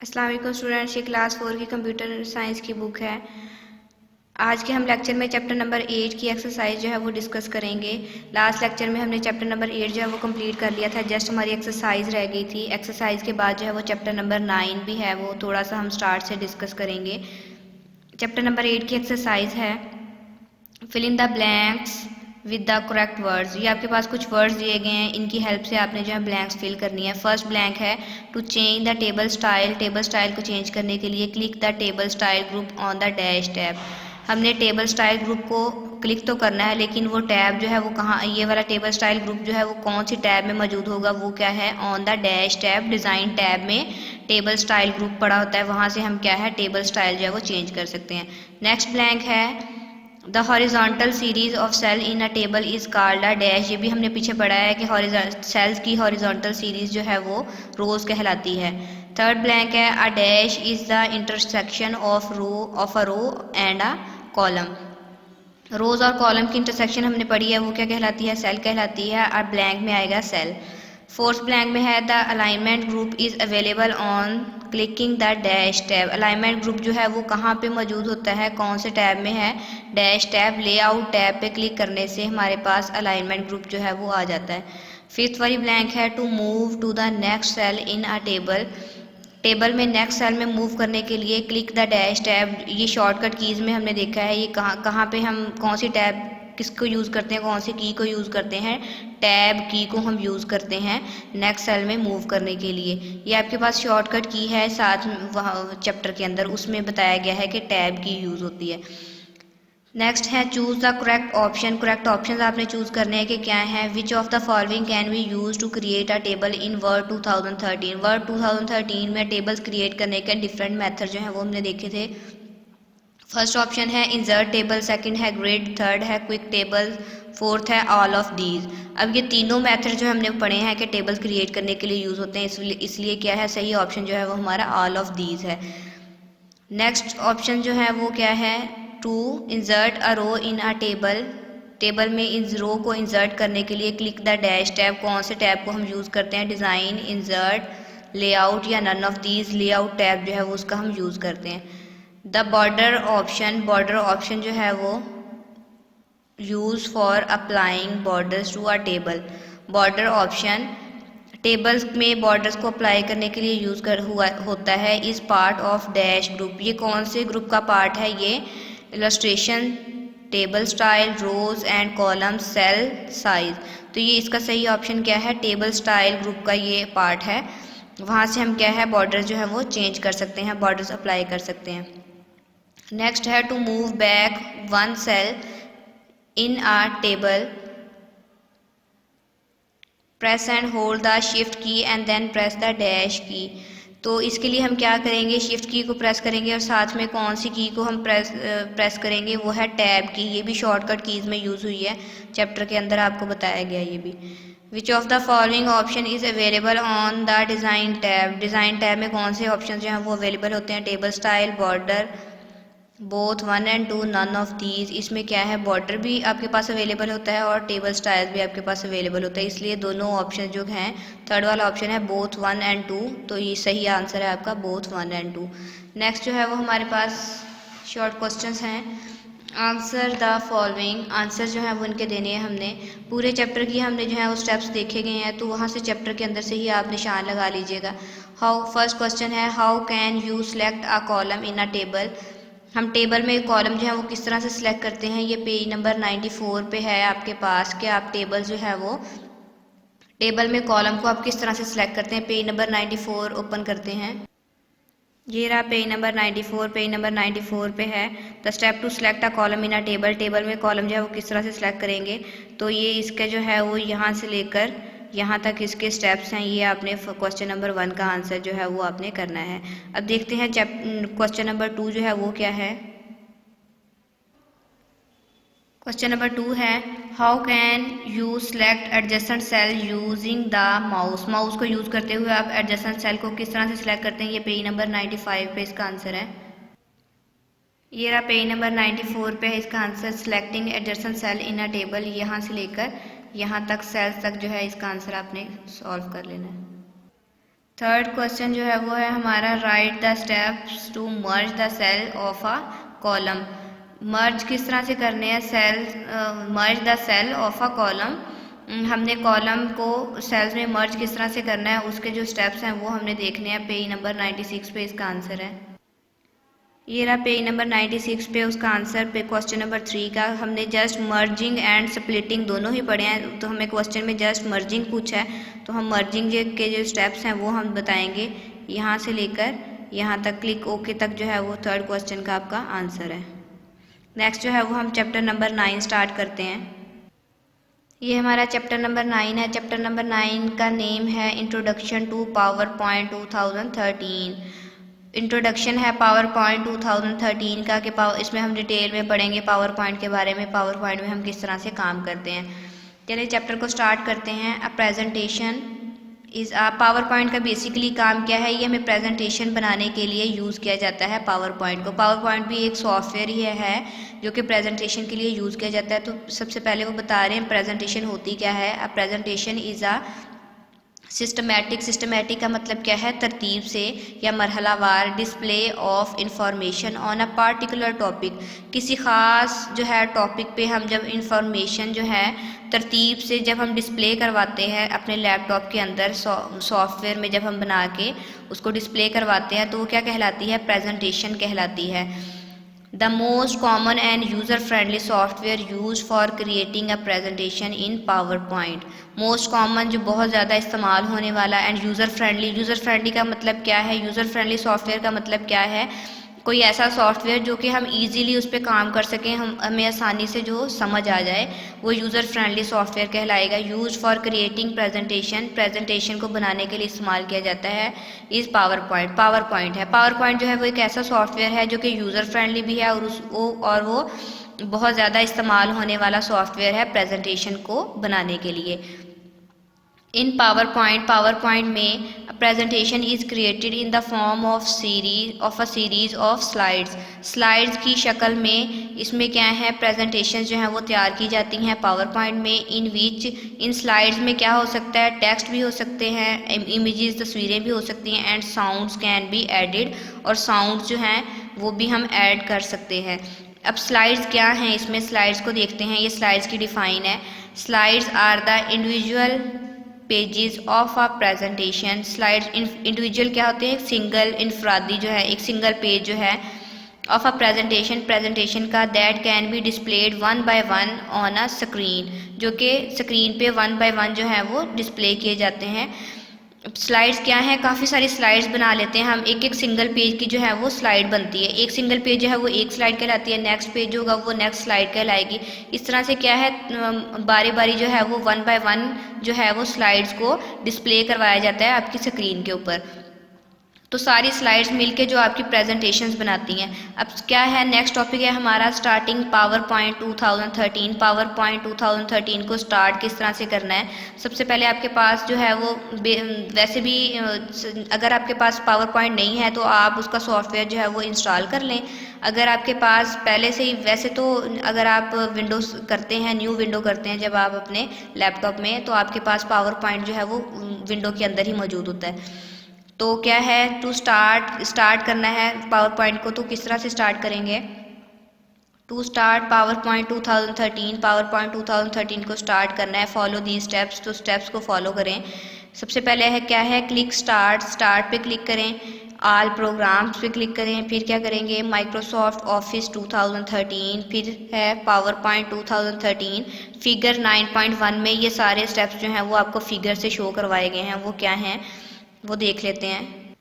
अस्सलाम वालेकुम स्टूडेंट्स, ये क्लास 4 की कंप्यूटर साइंस की बुक है। आज के हम लेक्चर में चैप्टर नंबर 8 की एक्सरसाइज जो है वो डिस्कस करेंगे। लास्ट लेक्चर में हमने चैप्टर नंबर 8 जो है वो कंप्लीट कर लिया था, जस्ट हमारी एक्सरसाइज रह गई थी। एक्सरसाइज के बाद जो है वो चैप्टर नंबर 9 भी है, वो थोड़ा सा हम स्टार्ट से डिस्कस करेंगे। चैप्टर नंबर 8 की एक्सरसाइज है fill in the blanks with the correct words. ये आपके पास कुछ वर्ड्स दिए गए हैं, इनकी हेल्प से आपने जो है ब्लैंक्स फिल करनी है। फर्स्ट ब्लैंक है to change the table style. Table style को चेंज करने के लिए click the table style group on the dash tab. हमने टेबल स्टाइल ग्रुप को क्लिक तो करना है, लेकिन वो टैब जो है वो कहाँ, ये वाला टेबल स्टाइल ग्रुप जो है वो कौन सी टैब में मौजूद होगा, वो क्या है, on the dash tab. Design tab में टेबल स्टाइल ग्रुप पड़ा होता है, वहाँ से हम क्या है टेबल स्टाइल जो है वो चेंज कर सकते हैं। नेक्स्ट ब्लैंक है the horizontal series of cell in a table is called a dash. ये भी हमने पीछे पढ़ा है कि सेल्स की हॉरिजॉन्टल सीरीज जो है वो रोज कहलाती है। थर्ड ब्लैंक है a dash is the intersection of a row and a column. Rows और कॉलम की इंटरसेक्शन हमने पढ़ी है, वो क्या कहलाती है, सेल कहलाती है, और ब्लैंक में आएगा सेल। फोर्थ ब्लैंक में है the alignment group is available on clicking the dash tab. Alignment group जो है वो कहाँ पे मौजूद होता है, कौन से टैब में है, डैश टैब। लेआउट टैब पे क्लिक करने से हमारे पास अलाइनमेंट ग्रुप जो है वो आ जाता है। फिफ्थ वाली ब्लैंक है to move to the next cell in a table. Table में नेक्स्ट सेल में मूव करने के लिए क्लिक द डैश टैब। ये शॉर्टकट कीज़ में हमने देखा है, ये कहाँ कहाँ पे हम कौन सी टैब किसको यूज़ करते हैं, कौन सी की को यूज़ करते हैं, टैब की को हम यूज़ करते हैं नेक्स्ट सेल में मूव करने के लिए। ये आपके पास शॉर्टकट की है, साथ में वहाँ चैप्टर के अंदर उसमें बताया गया है कि टैब की यूज़ होती है। नेक्स्ट है choose the correct option. Correct option आपने चूज़ करने हैं कि क्या है। Which of the following can be use to create a table in Word 2013। Word 2013 में टेबल्स क्रिएट करने के डिफरेंट मेथड जो है वो हमने देखे थे। फर्स्ट ऑप्शन है इंसर्ट टेबल, सेकंड है ग्रिड, थर्ड है क्विक टेबल, फोर्थ है ऑल ऑफ दीज। अब ये तीनों मेथड जो हमने पढ़े हैं कि टेबल्स क्रिएट करने के लिए यूज़ होते हैं, इसलिए क्या है, सही ऑप्शन जो है वो हमारा ऑल ऑफ दीज है। नेक्स्ट ऑप्शन जो है वो क्या है, to insert a row in a table. Table में इस रो को इंसर्ट करने के लिए क्लिक द डैश टैब। कौन से टैब को हम यूज़ करते हैं, डिज़ाइन, इंसर्ट, लेआउट या none of these. Layout tab जो है वो उसका हम यूज़ करते हैं। The border option, border option जो है वो use for applying borders to a table. Border option tables में बॉर्डर्स को अप्लाई करने के लिए यूज़ होता है। इस पार्ट ऑफ डैश ग्रुप। ये कौन से ग्रुप का पार्ट है, ये illustration, table style, rows and column, cell size. तो ये इसका सही ऑप्शन क्या है, टेबल स्टाइल ग्रुप का ये पार्ट है। वहाँ से हम क्या है बॉर्डर्स जो है वो चेंज कर सकते हैं, बॉर्डर्स अप्लाई कर सकते हैं। नेक्स्ट है to move back one cell in a table, press and hold the shift key and then press the dash key. तो इसके लिए हम क्या करेंगे, शिफ्ट की को प्रेस करेंगे और साथ में कौन सी की को हम प्रेस करेंगे, वो है टैब की। ये भी शॉर्टकट कीज़ में यूज़ हुई है, चैप्टर के अंदर आपको बताया गया ये भी। विच of the following option is available on the design tab. Design tab में कौन से ऑप्शन जो हैं वो अवेलेबल होते हैं, table style, border, both one and two, none of these. इसमें क्या है, बॉर्डर भी आपके पास अवेलेबल होता है और टेबल स्टाइल भी आपके पास अवेलेबल होता है, इसलिए दोनों ऑप्शन जो हैं, थर्ड वाला ऑप्शन है बोथ वन एंड टू, तो ये सही आंसर है आपका both one and two. Next जो है वो हमारे पास शॉर्ट क्वेश्चंस हैं। Answer the following. आंसर जो है वो इनके देने हैं हमने। पूरे चैप्टर की हमने जो है वो स्टेप्स देखे गए हैं, तो वहाँ से चैप्टर के अंदर से ही आप निशान लगा लीजिएगा। हाउ, फर्स्ट क्वेश्चन है how can you select a column in a table. हम टेबल में कॉलम जो है वो किस तरह से सिलेक्ट करते हैं, ये पेज नंबर 94 पे है आपके पास कि आप टेबल जो है वो, टेबल में कॉलम को आप किस तरह से सिलेक्ट करते हैं। पेज नंबर 94 ओपन करते हैं, ये रहा पेज नंबर 94। पेज नंबर 94 पे है the step to select a column in a table. Table में कॉलम जो है वो किस तरह से सिलेक्ट करेंगे, तो ये इसका जो है वो यहाँ से लेकर यहाँ तक इसके स्टेप्स हैं। ये आपने क्वेश्चन नंबर 1 का आंसर जो है वो आपने करना है। अब देखते हैं क्वेश्चन नंबर 2 जो है वो क्या है। क्वेश्चन नंबर 2 है how can you select adjacent cell using the mouse. Mouse को यूज़ करते हुए आप एडजेसेंट सेल को किस तरह से सिलेक्ट करते हैं, ये पेज नंबर 95 पे इसका आंसर है। ये रहा पेज नंबर 94 पे है इसका answer, selecting adjacent cell in a table. यहाँ से लेकर यहाँ तक सेल्स तक जो है इसका आंसर आपने सॉल्व कर लेना है। थर्ड क्वेश्चन जो है वो है हमारा write the steps to merge the cell of a column. Merge किस तरह से करने हैं cell, merge the cell of a column. हमने कॉलम को सेल्स में मर्ज किस तरह से करना है उसके जो स्टेप्स हैं वो हमने देखने हैं। पेज नंबर 96 पे इसका आंसर है। ये रहा पेज नंबर 96 पे उसका आंसर पे क्वेश्चन नंबर 3 का। हमने जस्ट मर्जिंग एंड स्प्लिटिंग दोनों ही पढ़े हैं, तो हमें क्वेश्चन में जस्ट मर्जिंग पूछा है तो हम मर्जिंग के जो स्टेप्स हैं वो हम बताएंगे। यहाँ से लेकर यहाँ तक क्लिक ओके तक जो है वो थर्ड क्वेश्चन का आपका आंसर है। नेक्स्ट जो है वो हम चैप्टर नंबर 9 स्टार्ट करते हैं। ये हमारा चैप्टर नंबर 9 है। चैप्टर नंबर 9 का नेम है introduction to power point 2013। Introduction है पावर पॉइंट 2013 का कि इसमें हम डिटेल में पढ़ेंगे पावर पॉइंट के बारे में, पावर पॉइंट में हम किस तरह से काम करते हैं। चलिए चैप्टर को स्टार्ट करते हैं। अ प्रेजेंटेशन इज़ पावर पॉइंट का बेसिकली काम क्या है, ये हमें प्रेजेंटेशन बनाने के लिए यूज़ किया जाता है पावर पॉइंट को। पावर पॉइंट भी एक सॉफ्टवेयर ही है जो कि प्रेजेंटेशन के लिए यूज़ किया जाता है। तो सबसे पहले वो बता रहे हैं प्रेजेंटेशन होती क्या है। A presentation is a systematic. Systematic का मतलब क्या है, तरतीब से या मरहलावार display of information on a particular topic. किसी ख़ास जो है टॉपिक पे हम जब इंफॉर्मेशन जो है तरतीब से जब हम डिस्प्ले करवाते हैं अपने लैपटॉप के अंदर सॉफ्टवेयर में जब हम बना के उसको डिस्प्ले करवाते हैं तो वो क्या कहलाती है, प्रेजेंटेशन कहलाती है। The most common end user friendly software use for creating a presentation in power point. Most common जो बहुत ज़्यादा इस्तेमाल होने वाला end user friendly. User friendly का मतलब क्या है, यूज़र फ्रेंडली सॉफ्टवेयर का मतलब क्या है, कोई ऐसा सॉफ्टवेयर जो कि हम इजीली उस पर काम कर सकें, हमें आसानी से जो समझ आ जाए, वो यूज़र फ्रेंडली सॉफ्टवेयर कहलाएगा। Use for creating presentation, presentation को बनाने के लिए इस्तेमाल किया जाता है इस पावर पॉइंट। पावर पॉइंट है, पावर पॉइंट जो है वो एक ऐसा सॉफ्टवेयर है जो कि यूज़र फ्रेंडली भी है और वो बहुत ज़्यादा इस्तेमाल होने वाला सॉफ्टवेयर है प्रेजेंटेशन को बनाने के लिए। इन पावर पॉइंट में presentation is created in the form of a series of slides की शक्ल में इसमें क्या है, प्रेजेंटेशन जो है वो तैयार की जाती हैं पावर पॉइंट में। इन स्लाइड्स में क्या हो सकता है, टेक्स्ट भी हो सकते हैं, इमेजेस तस्वीरें भी हो सकती हैं, and sounds can be added, और साउंड्स जो हैं वो भी हम ऐड कर सकते हैं। अब स्लाइड्स क्या हैं, इसमें स्लाइड्स को देखते हैं। ये स्लाइड्स की डिफाइन है। Slides are the individual pages of a presentation. Slides individual क्या होते हैं, सिंगल इनफरादी जो है एक सिंगल पेज जो है ऑफ अ प्रेजेंटेशन का, that can be displayed one by one on a screen, जो कि स्क्रीन पे वन बाय वन जो है वो डिस्प्ले किए जाते हैं। स्लाइड्स क्या है, काफ़ी सारी स्लाइड्स बना लेते हैं हम। एक एक सिंगल पेज की जो है वो स्लाइड बनती है। एक सिंगल पेज जो है वो एक स्लाइड कहलाती है, नेक्स्ट पेज होगा वो नेक्स्ट स्लाइड कहलाएगी। इस तरह से क्या है, बारी बारी जो है वो वन बाय वन जो है वो स्लाइड्स को डिस्प्ले करवाया जाता है आपकी स्क्रीन के ऊपर। तो सारी स्लाइड्स मिलके जो आपकी प्रेजेंटेशंस बनाती हैं। अब क्या है, नेक्स्ट टॉपिक है हमारा starting power point 2013। Power point 2013 को स्टार्ट किस तरह से करना है। सबसे पहले आपके पास जो है वो वैसे भी अगर आपके पास पावर पॉइंट नहीं है तो आप उसका सॉफ्टवेयर जो है वो इंस्टॉल कर लें। अगर आपके पास पहले से ही, वैसे तो अगर आप विंडोज़ करते हैं, न्यू विंडो करते हैं जब आप अपने लैपटॉप में, तो आपके पास पावर पॉइंट जो है वो विंडो के अंदर ही मौजूद होता है। तो क्या है, टू स्टार्ट करना है पावर पॉइंट को, तो किस तरह से स्टार्ट करेंगे। To start power point 2013, power point 2013 को स्टार्ट करना है। फॉलो दी स्टेप्स, तो स्टेप्स को फॉलो करें। सबसे पहले है क्या है, क्लिक स्टार्ट पे क्लिक करें, ऑल प्रोग्राम्स पे क्लिक करें, फिर क्या करेंगे, माइक्रोसॉफ्ट ऑफिस 2013, फिर है पावर पॉइंट 2013, फिगर 9.1 में ये सारे स्टेप्स जो हैं वो आपको फिगर से शो करवाए गए हैं। वो क्या हैं वो देख लेते हैं।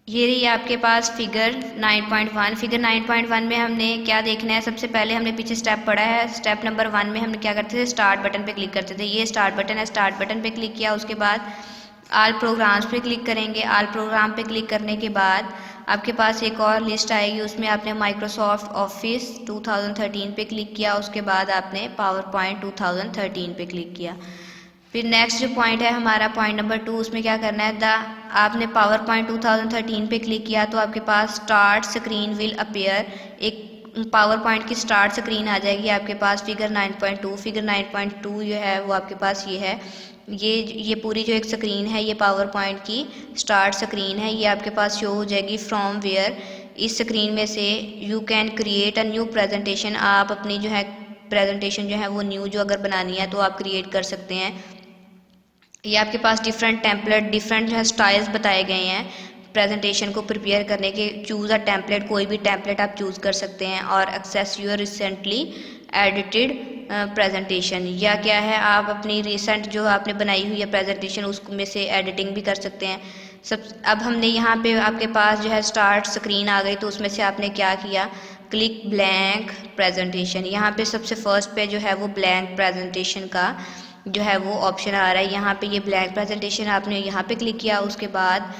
ये रही आपके पास फिगर 9.1। फिगर 9.1 में हमने क्या देखना है, सबसे पहले हमने पीछे स्टेप पढ़ा है। स्टेप नंबर 1 में हमने क्या करते थे, स्टार्ट बटन पे क्लिक करते थे। ये स्टार्ट बटन है, स्टार्ट बटन पे क्लिक किया, उसके बाद ऑल प्रोग्राम्स पे क्लिक करेंगे। ऑल प्रोग्राम पे क्लिक करने के बाद आपके पास एक और लिस्ट आएगी, उसमें आपने माइक्रोसॉफ्ट ऑफिस 2013 पे क्लिक किया, उसके बाद आपने पावर पॉइंट 2013 पे क्लिक किया। फिर नेक्स्ट जो पॉइंट है हमारा पॉइंट नंबर 2, उसमें क्या करना है, आपने पावर पॉइंट 2013 पे क्लिक किया तो आपके पास स्टार्ट स्क्रीन विल अपीयर, एक पावर पॉइंट की स्टार्ट स्क्रीन आ जाएगी आपके पास। फिगर 9.2 जो है वो आपके पास ये है। ये पूरी जो एक स्क्रीन है ये पावर पॉइंट की स्टार्ट स्क्रीन है। ये आपके पास शो हो जाएगी फ्रॉम वेयर। इस स्क्रीन में से you can create a new presentation. आप अपनी जो है प्रेजेंटेशन जो है वो न्यू जो अगर बनानी है तो आप क्रिएट कर सकते हैं। ये आपके पास डिफरेंट टेम्पलेट, डिफरेंट जो है स्टाइल्स बताए गए हैं प्रेजेंटेशन को प्रिपेयर करने के। चूज़ अ टेम्पलेट, कोई भी टेम्पलेट आप चूज़ कर सकते हैं। और access your recently edited presentation, या क्या है आप अपनी रिसेंट जो आपने बनाई हुई है प्रेजेंटेशन उसमें से एडिटिंग भी कर सकते हैं। अब हमने यहाँ पे आपके पास जो है स्टार्ट स्क्रीन आ गई, तो उसमें से आपने क्या किया, क्लिक ब्लैंक प्रेजेंटेशन। यहाँ पे सबसे फर्स्ट पे जो है वो ब्लैंक प्रेजेंटेशन का जो है वो ऑप्शन आ रहा है। यहाँ पे ये ब्लैंक प्रेजेंटेशन आपने यहाँ पे क्लिक किया, उसके बाद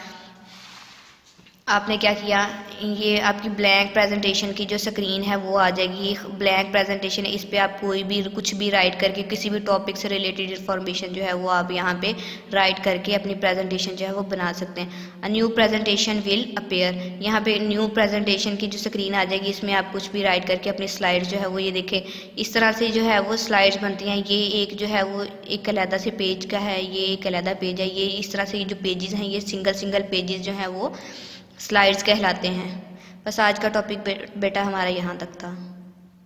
आपने क्या किया, ये आपकी ब्लैंक प्रेजेंटेशन की जो स्क्रीन है वो आ जाएगी। ब्लैंक प्रेजेंटेशन है, इस पे आप कोई भी कुछ भी राइट करके किसी भी टॉपिक से रिलेटेड इन्फॉर्मेशन जो है वो आप यहाँ पे राइट करके अपनी प्रेजेंटेशन जो है वो बना सकते हैं। A new presentation will appear, यहाँ पे न्यू प्रेजेंटेशन की जो स्क्रीन आ जाएगी, इसमें आप कुछ भी राइट करके अपनी स्लाइड्स जो है वो ये देखें इस तरह से जो है वो स्लाइड्स बनती हैं। ये एक जो है वो एक अलग से पेज का है, ये एक अलग पेज है। ये इस तरह से ये जो पेजेस हैं ये सिंगल पेजेस जो हैं वो स्लाइड्स कहलाते हैं। बस आज का टॉपिक बेटा हमारा यहाँ तक था।